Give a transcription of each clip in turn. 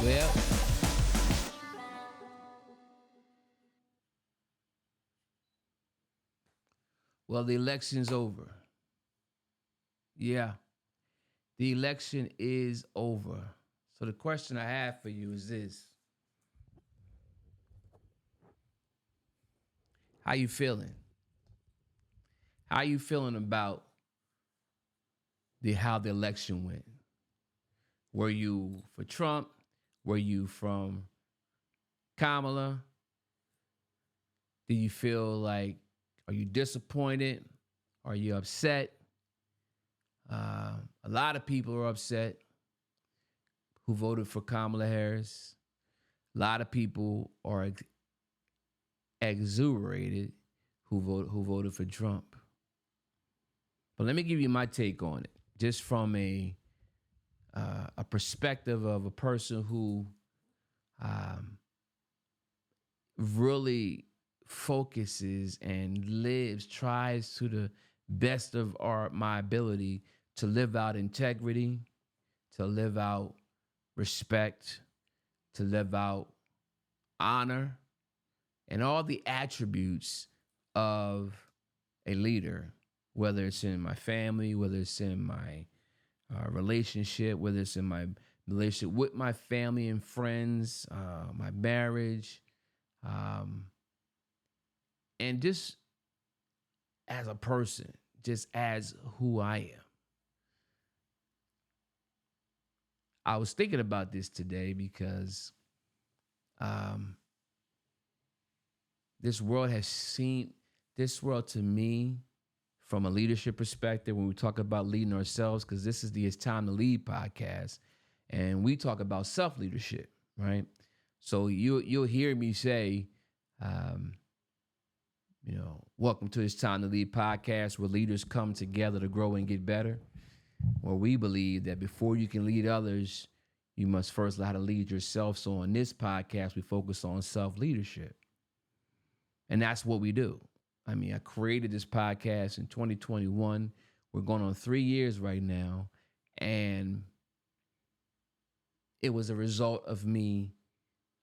Well, well, the election's over. Yeah, the election is over. So the question I have for you is this: how you feeling? How you feeling about the how the election went? Were you for Trump? Were you from Kamala? Do you feel like, are you disappointed? Are you upset? A lot of people are upset who voted for Kamala Harris. A lot of people are exuberated who voted for Trump. But let me give you my take on it, just from a perspective of a person who um, really focuses and lives, tries to the best of my ability to live out integrity, to live out respect, to live out honor, and all the attributes of a leader, whether it's in my family, whether it's in my relationship, whether it's in my relationship with my family and friends, my marriage, um, and just as a person, just as who I am. I was thinking about this today because um, this world has seen this world to me from a leadership perspective when we talk about leading ourselves, because this is the It's Time to Lead podcast, and we talk about self leadership, right? So you'll hear me say, um, welcome to It's Time to Lead podcast, where leaders come together to grow and get better. Where we believe that before you can lead others, you must first learn how to lead yourself. So on this podcast, we focus on self leadership, and that's what we do. I mean, I created this podcast in 2021. We're going on 3 years right now. And it was a result of me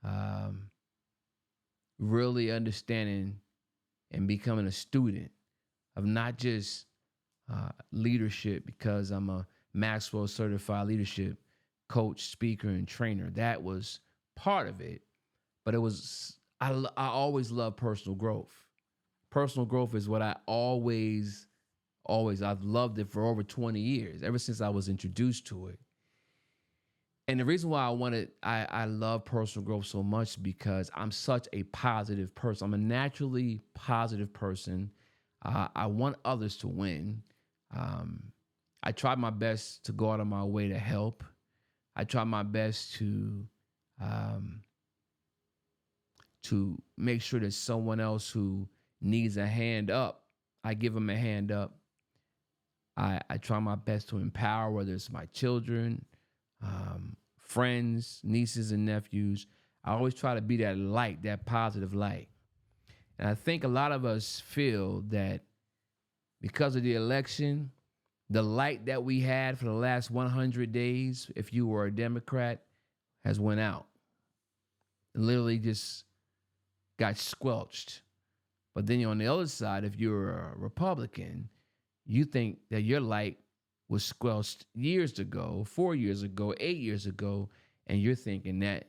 um, really understanding and becoming a student of not just leadership, because I'm a Maxwell certified leadership coach, speaker, and trainer. That was part of it. But it was, I always love personal growth. Personal growth is what I I've loved it for over 20 years, ever since I was introduced to it. And the reason why I love personal growth so much, because I'm such a positive person. I'm a naturally positive person. I want others to win. Um, I try my best to go out of my way to help. I try my best um, to make sure that someone else who needs a hand up, I give them a hand up. I try my best to empower, whether it's my children, friends, nieces, and nephews. I always try to be that light, that positive light. And I think a lot of us feel that because of the election, the light that we had for the last 100 days, if you were a Democrat, has went out. And literally just got squelched. But then on the other side, if you're a Republican, you think that your light was squelched years ago, 4 years ago, 8 years ago, and you're thinking that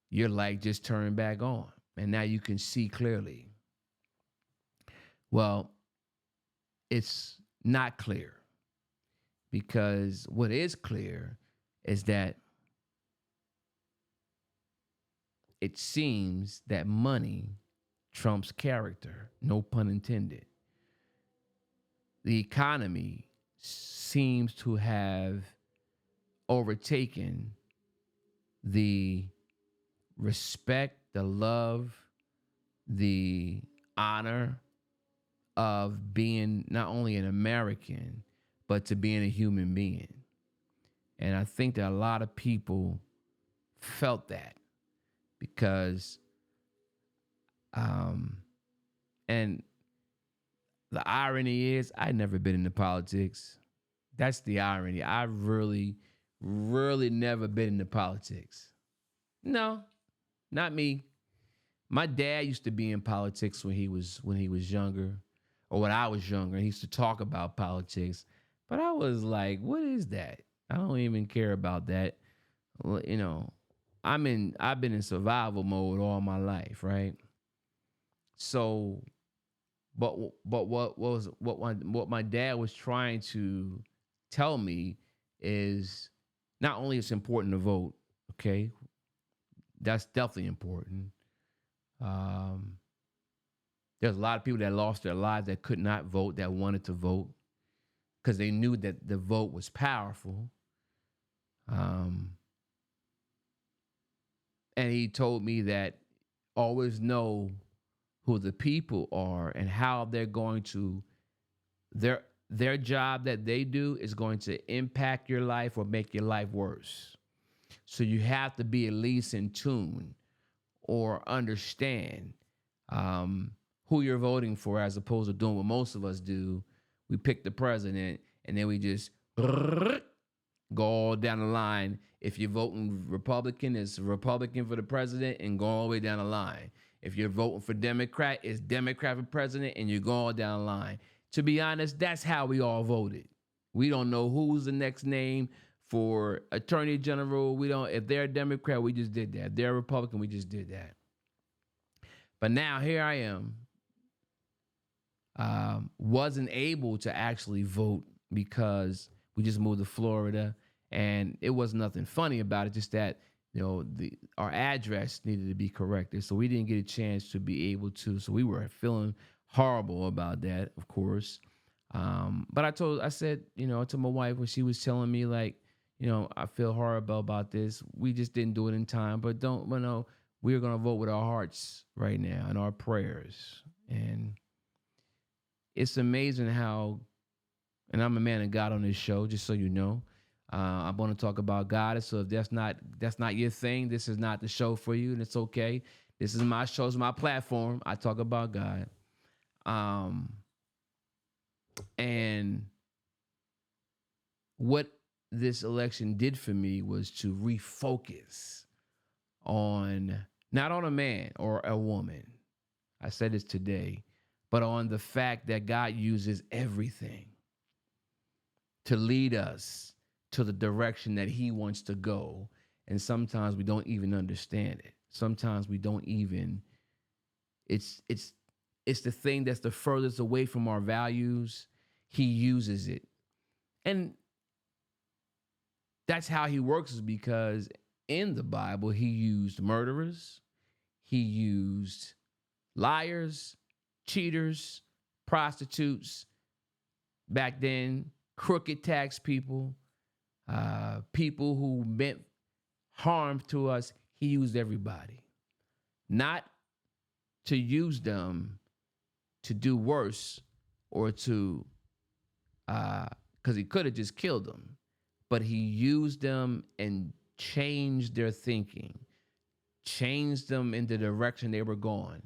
your light just turned back on and now you can see clearly. Well, it's not clear, because what is clear is that it seems that money trumps character, no pun intended. The economy seems to have overtaken the respect, the love, the honor of being not only an American, but to being a human being. And I think that a lot of people felt that because, um, and the irony is, I never been into politics. That's the irony. I really, really never been into politics. No, not me. My dad used to be in politics when he was younger, or when I was younger. He used to talk about politics, but I was like, "What is that? I don't even care about that." Well, I've been in survival mode all my life, right? So, but what my dad was trying to tell me is not only it's important to vote, okay, that's definitely important. Um, there's a lot of people that lost their lives that could not vote that wanted to vote because they knew that the vote was powerful. Um, and he told me that always know who the people are and how they're going to their job that they do is going to impact your life or make your life worse. So you have to be at least in tune or understand um, who you're voting for, as opposed to doing what most of us do. We pick the president and then we just go all down the line. If you're voting Republican, it's Republican for the president and go all the way down the line. If you're voting for Democrat, it's Democrat for president and you go all down the line. To be honest, that's how we all voted. We don't know who's the next name for attorney general. We don't. If they're a Democrat, we just did that. If they're a Republican, we just did that. But now here I am, wasn't able to actually vote because we just moved to Florida, and it was nothing funny about it. Just that the our address needed to be corrected, so we didn't get a chance to be able to. So we were feeling horrible about that, of course. But I said, to my wife when she was telling me like, I feel horrible about this. We just didn't do it in time, but don't, we're gonna vote with our hearts right now and our prayers. And it's amazing how, and I'm a man of God on this show, just so you know. I want to talk about God. So if that's not your thing, this is not the show for you, and it's okay. This is my show, it's my platform. I talk about God. Um, and what this election did for me was to refocus on not on a man or a woman. I said this today, but on the fact that God uses everything to lead us to the direction that he wants to go. And sometimes we don't even understand it. Sometimes we don't even, it's the thing that's the furthest away from our values. He uses it. And that's how he works, is because in the Bible, he used murderers, he used liars, cheaters, prostitutes, back then, crooked tax people, people who meant harm to us. He used everybody, not to use them to do worse or to, because he could have just killed them, but he used them and changed their thinking, changed them in the direction they were going,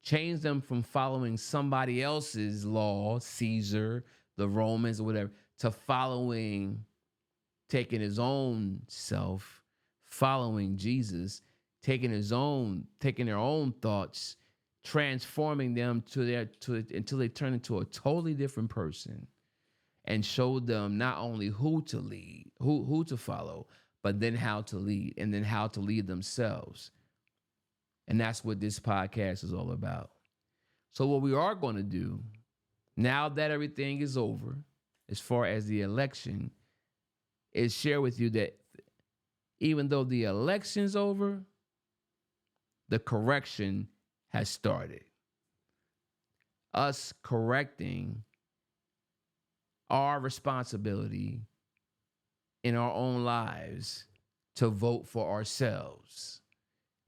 changed them from following somebody else's law, Caesar, the Romans, or whatever, to following, taking his own self, following Jesus, taking their own thoughts, transforming them until they turn into a totally different person, and showed them not only who to lead, who to follow, but then how to lead, and then how to lead themselves. And that's what this podcast is all about. So what we are going to do, now that everything is over, as far as the election, is share with you that even though the election's over, the correction has started. Us correcting our responsibility in our own lives to vote for ourselves,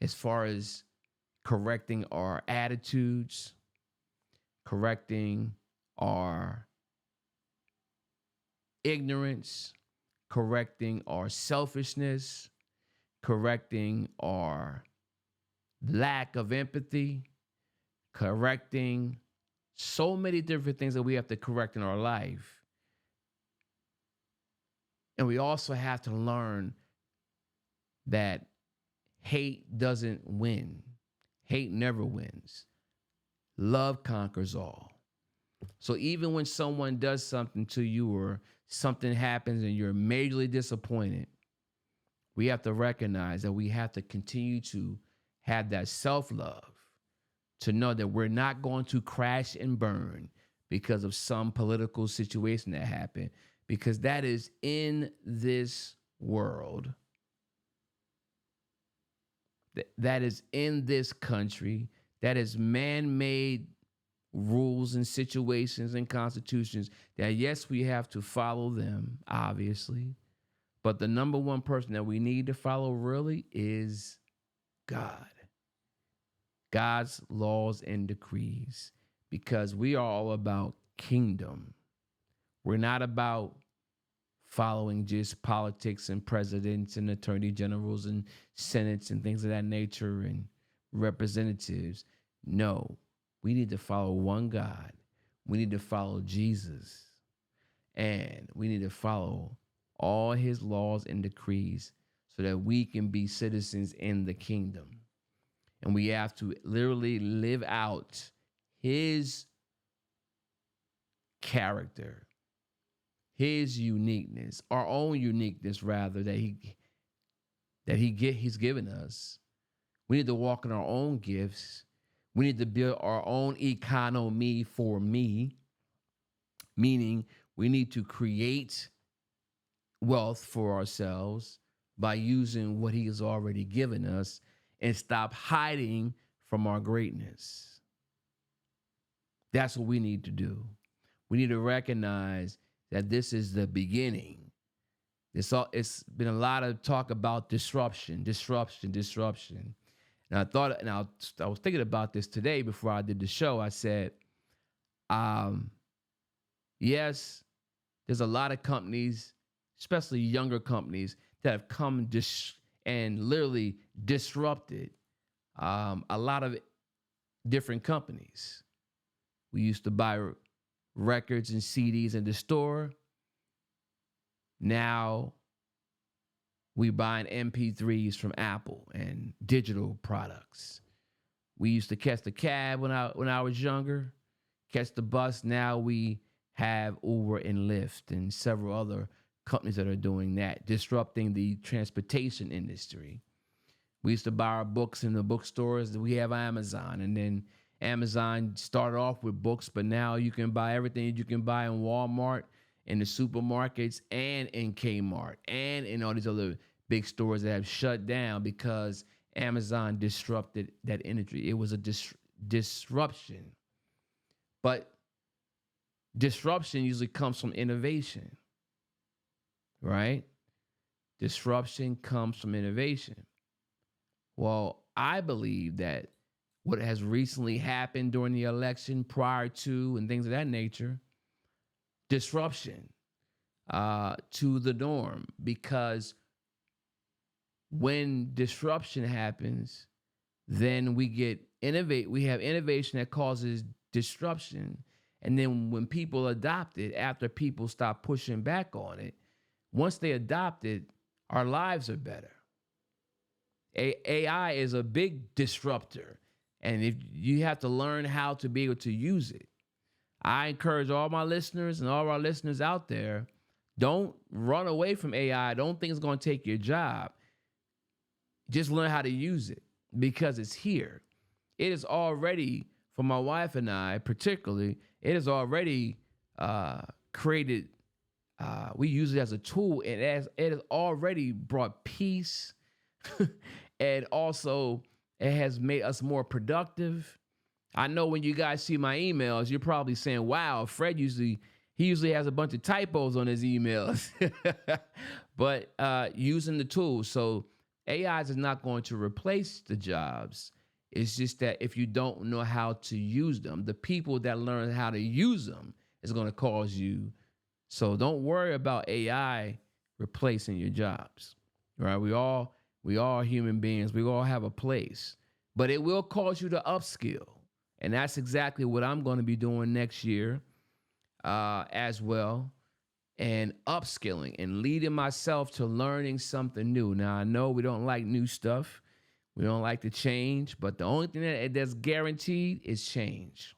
as far as correcting our attitudes, correcting our ignorance, correcting our selfishness, correcting our lack of empathy, correcting so many different things that we have to correct in our life. And we also have to learn that hate doesn't win. Hate never wins. Love conquers all. So even when someone does something to you or something happens and you're majorly disappointed, we have to recognize that we have to continue to have that self love to know that we're not going to crash and burn because of some political situation that happened, because that is in this world, that is in this country, that is man made rules and situations and constitutions that, yes, we have to follow them, obviously. But the number one person that we need to follow really is God. God's laws and decrees, because we are all about kingdom. We're not about following just politics and presidents and attorney generals and senates and things of that nature and representatives. No, we need to follow one God. We need to follow Jesus. And we need to follow all his laws and decrees so that we can be citizens in the kingdom. And we have to literally live out his character, his uniqueness, our own uniqueness rather, he's given us. We need to walk in our own gifts. We need to build our own economy for me, meaning we need to create wealth for ourselves by using what he has already given us and stop hiding from our greatness. That's what we need to do. We need to recognize that this is the beginning. It's been a lot of talk about disruption. And I was thinking about this today before I did the show. I said, yes, there's a lot of companies, especially younger companies, that have come and literally disrupted a lot of different companies. We used to buy records and CDs in the store. Now we buying MP3s from Apple and digital products. We used to catch the cab when I was younger, catch the bus. Now we have Uber and Lyft and several other companies that are doing that, disrupting the transportation industry. We used to buy our books in the bookstores. We have Amazon, and then Amazon started off with books, but now you can buy everything that you can buy in Walmart, in the supermarkets, and in Kmart, and in all these other big stores that have shut down because Amazon disrupted that industry. It was a disruption. But disruption usually comes from innovation, right? Disruption comes from innovation. Well, I believe that what has recently happened during the election, prior to, and things of that nature, disruption to the norm, because when disruption happens, then we have innovation that causes disruption. And then when people adopt it, after people stop pushing back on it, once they adopt it, our lives are better. AI is a big disruptor, and if you have to learn how to be able to use it. I encourage all my listeners and all our listeners out there, don't run away from AI. Don't think it's going to take your job. Just learn how to use it, because it's here. It is already, for my wife and I particularly, it is already created. We use it as a tool, and it has already brought peace, and also it has made us more productive. I know when you guys see my emails, you're probably saying, wow, Fred usually has a bunch of typos on his emails. But using the tools. So AI is not going to replace the jobs. It's just that if you don't know how to use them, the people that learn how to use them is going to cause you. So don't worry about AI replacing your jobs, right? We all are human beings. We all have a place, but it will cause you to upskill. And that's exactly what I'm going to be doing next year as well. And upskilling and leading myself to learning something new. Now, I know we don't like new stuff. We don't like to change, but the only thing that's guaranteed is change.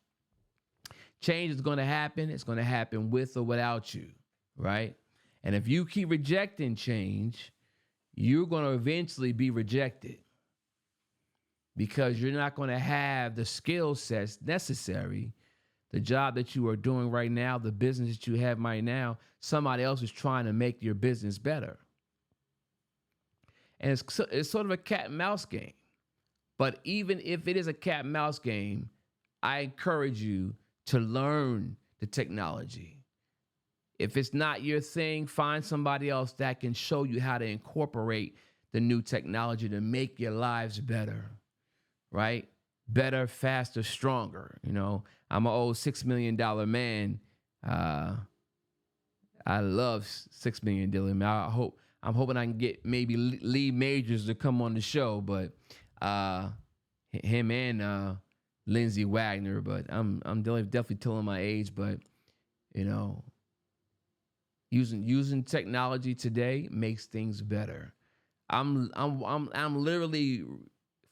Change is going to happen. It's going to happen with or without you, right? And if you keep rejecting change, you're going to eventually be rejected because you're not going to have the skill sets necessary. The job that you are doing right now, the business that you have right now, somebody else is trying to make your business better. And it's sort of a cat and mouse game. But even if it is a cat and mouse game, I encourage you to learn the technology. If it's not your thing, find somebody else that can show you how to incorporate the new technology to make your lives better, right? Better, faster, stronger. You know, I'm an old $6 million man. I love $6 million. I'm hoping I can get maybe Lee Majors to come on the show, but him and Lindsay Wagner. But I'm definitely telling my age. But you know, using technology today makes things better. I'm literally,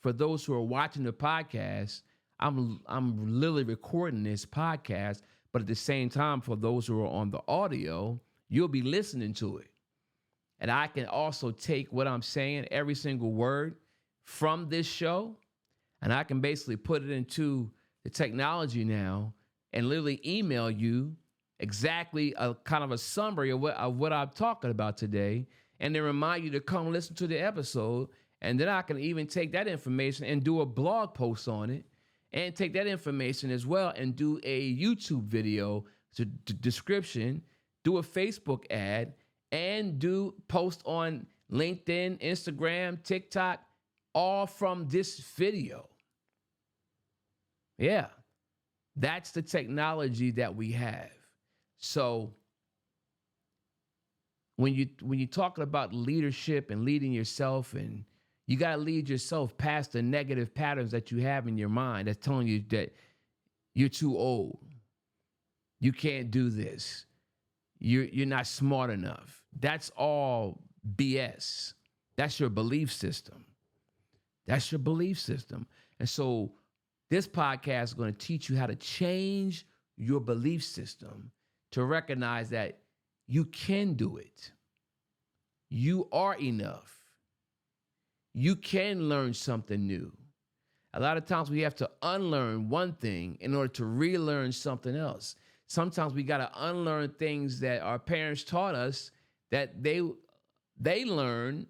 for those who are watching the podcast, I'm literally recording this podcast. But at the same time, for those who are on the audio, you'll be listening to it. And I can also take what I'm saying, every single word from this show, and I can basically put it into the technology now and literally email you exactly a kind of a summary of what I'm talking about today, and then remind you to come listen to the episode. And then I can even take that information and do a blog post on it, and take that information as well and do a YouTube video to description, do a Facebook ad, and do post on LinkedIn, Instagram, TikTok, all from this video. Yeah, that's the technology that we have. So when you're talking about leadership and leading yourself, and you got to lead yourself past the negative patterns that you have in your mind that's telling you that you're too old, you can't do this, you're not smart enough. That's all BS. That's your belief system. That's your belief system. And so this podcast is going to teach you how to change your belief system to recognize that you can do it. You are enough. You can learn something new. A lot of times we have to unlearn one thing in order to relearn something else. Sometimes we got to unlearn things that our parents taught us that they learned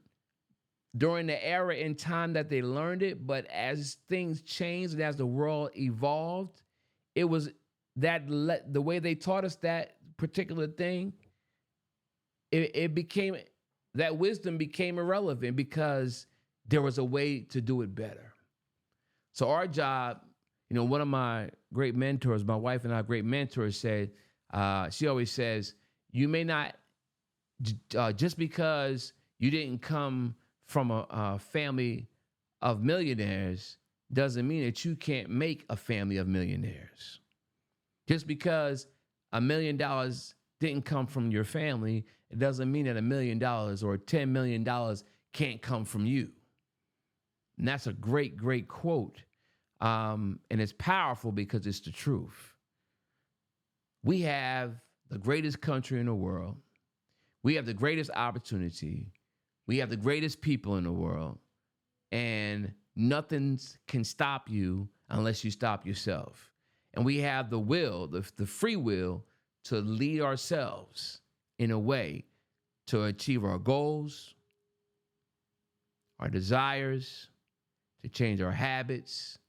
during the era and time that they learned it. But as things changed and as the world evolved, it was that the way they taught us that particular thing, it became, that wisdom became irrelevant because there was a way to do it better. So our job, you know, one of my great mentors, my wife and I, great mentors, said, she always says, you may not, just because you didn't come from a family of millionaires doesn't mean that you can't make a family of millionaires. Just because $1 million didn't come from your family, it doesn't mean that $1 million or $10 million can't come from you. And that's a great, great quote. And it's powerful because it's the truth. We have the greatest country in the world. We have the greatest opportunity. We have the greatest people in the world. And nothing can stop you unless you stop yourself. And we have the will, the free will to lead ourselves in a way to achieve our goals, our desires, to change our habits,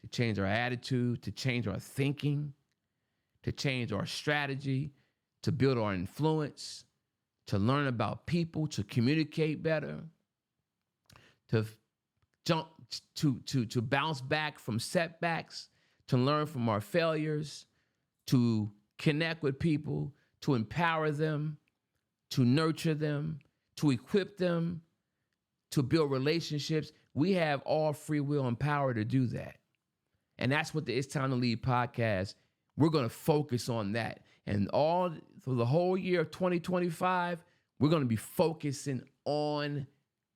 to change our attitude, to change our thinking, to change our strategy, to build our influence, to learn about people, to communicate better, to bounce back from setbacks, to learn from our failures, to connect with people, to empower them, to nurture them, to equip them, to build relationships. We have all free will and power to do that. And that's what the It's Time to Lead podcast, we're going to focus on that. And all for the whole year of 2025, we're going to be focusing on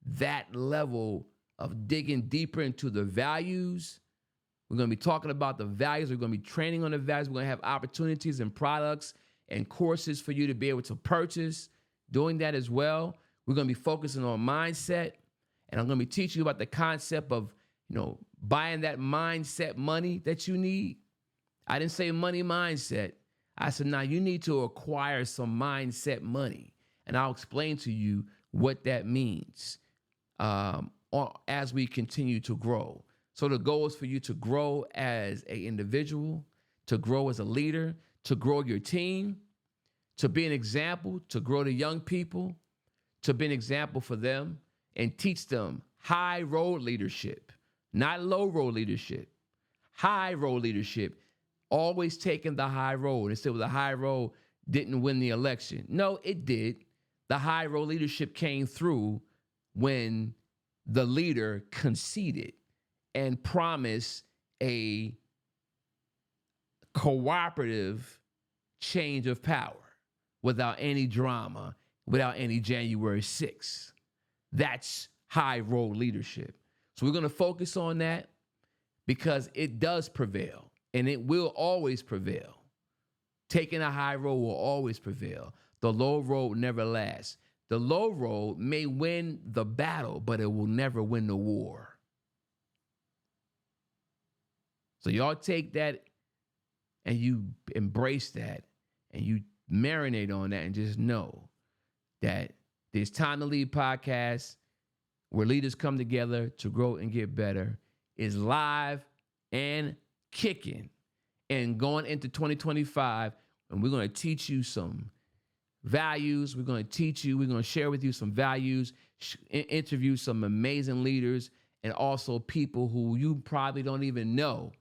that level of digging deeper into the values. We're going to be talking about the values. We're going to be training on the values. We're going to have opportunities and products and courses for you to be able to purchase. Doing that as well. We're going to be focusing on mindset. And I'm going to be teaching you about the concept of, buying that mindset money that you need. I didn't say money mindset. I said, now you need to acquire some mindset money. And I'll explain to you what that means as we continue to grow. So the goal is for you to grow as an individual, to grow as a leader, to grow your team, to be an example, to grow the young people, to be an example for them and teach them high road leadership, not low road leadership, high road leadership, always taking the high road. Instead of the high road didn't win the election. No, it did. The high road leadership came through when the leader conceded and promised a cooperative change of power without any drama, without any January 6th. That's high road leadership. So we're going to focus on that because it does prevail and it will always prevail. Taking a high road will always prevail. The low road never lasts. The low road may win the battle, but it will never win the war. So y'all take that and you embrace that and you marinate on that and just know that this Time to Lead podcast, where leaders come together to grow and get better, is live and kicking and going into 2025. And we're going to teach you some values. We're going to share with you some values, interview some amazing leaders and also people who you probably don't even know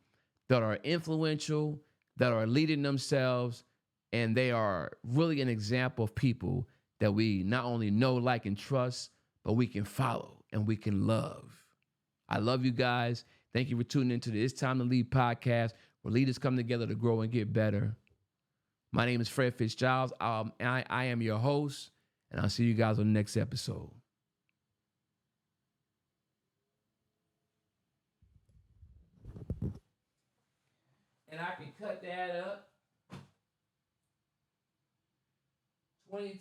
that are influential, that are leading themselves, and they are really an example of people that we not only know, like, and trust, but we can follow and we can love. I love you guys. Thank you for tuning into the It's Time to Lead podcast, where leaders come together to grow and get better. My name is Fred Fitzgerald. I am your host, and I'll see you guys on the next episode. And I can cut that up. 22.